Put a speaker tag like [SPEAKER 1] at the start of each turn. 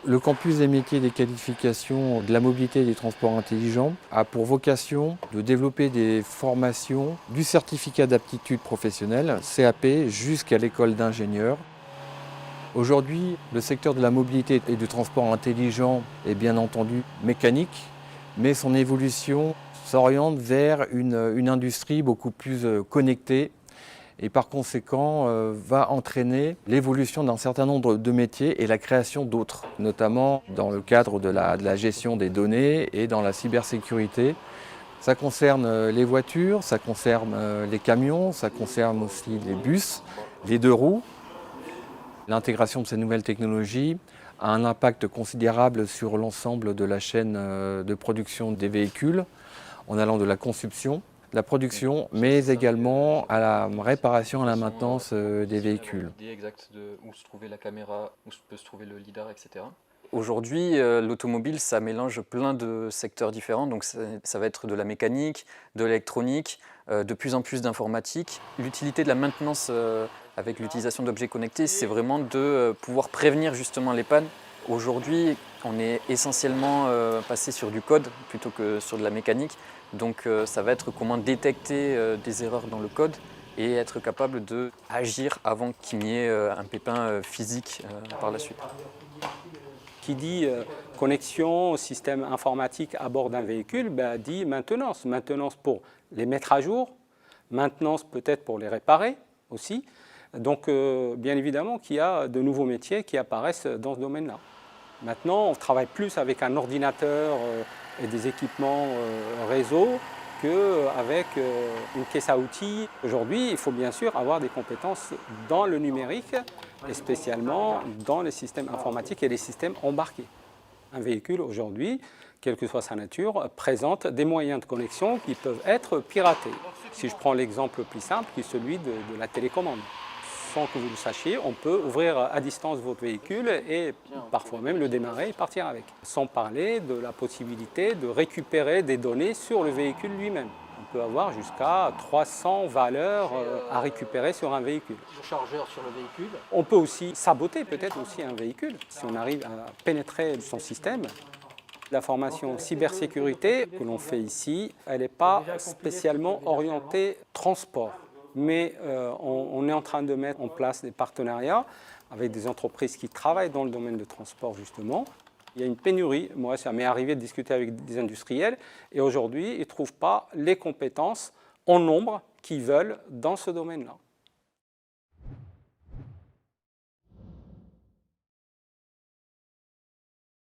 [SPEAKER 1] Le campus des métiers et des qualifications de la mobilité et des transports intelligents a pour vocation de développer des formations du certificat d'aptitude professionnelle, CAP, jusqu'à l'école d'ingénieur. Aujourd'hui, le secteur de la mobilité et du transport intelligent est bien entendu mécanique, mais son évolution s'oriente vers une industrie beaucoup plus connectée et par conséquent va entraîner l'évolution d'un certain nombre de métiers et la création d'autres, notamment dans le cadre de la gestion des données et dans la cybersécurité. Ça concerne les voitures, ça concerne les camions, ça concerne aussi les bus, les deux roues. L'intégration de ces nouvelles technologies a un impact considérable sur l'ensemble de la chaîne de production des véhicules, en allant de la conception, de la production, mais également à la réparation, à la maintenance des véhicules.
[SPEAKER 2] L'idée exacte de où se trouvait la caméra, où peut se trouver le lidar, etc.
[SPEAKER 3] Aujourd'hui, l'automobile, ça mélange plein de secteurs différents, donc ça va être de la mécanique, de l'électronique, de plus en plus d'informatique. L'utilité de la maintenance avec l'utilisation d'objets connectés, c'est vraiment de pouvoir prévenir justement les pannes. Aujourd'hui, on est essentiellement passé sur du code plutôt que sur de la mécanique, donc ça va être comment détecter des erreurs dans le code et être capable d'agir avant qu'il n'y ait un pépin physique par la suite.
[SPEAKER 4] Qui dit connexion au système informatique à bord d'un véhicule, dit maintenance. Maintenance pour les mettre à jour, maintenance peut-être pour les réparer aussi. Donc bien évidemment qu'il y a de nouveaux métiers qui apparaissent dans ce domaine-là. Maintenant, on travaille plus avec un ordinateur et des équipements réseau qu'avec une caisse à outils. Aujourd'hui, il faut bien sûr avoir des compétences dans le numérique et spécialement dans les systèmes informatiques et les systèmes embarqués. Un véhicule aujourd'hui, quelle que soit sa nature, présente des moyens de connexion qui peuvent être piratés. Si je prends l'exemple le plus simple, qui est celui de la télécommande. Sans que vous le sachiez, on peut ouvrir à distance votre véhicule et parfois même le démarrer et partir avec. Sans parler de la possibilité de récupérer des données sur le véhicule lui-même. On peut avoir jusqu'à 300 valeurs à récupérer sur un véhicule.
[SPEAKER 2] Le chargeur sur le véhicule.
[SPEAKER 4] On peut aussi saboter peut-être aussi un véhicule si on arrive à pénétrer son système. La formation cybersécurité que l'on fait ici, elle n'est pas spécialement orientée transport. Mais on est en train de mettre en place des partenariats avec des entreprises qui travaillent dans le domaine de transport justement. Il y a une pénurie, moi ça m'est arrivé de discuter avec des industriels et aujourd'hui ils ne trouvent pas les compétences en nombre qu'ils veulent dans ce domaine-là.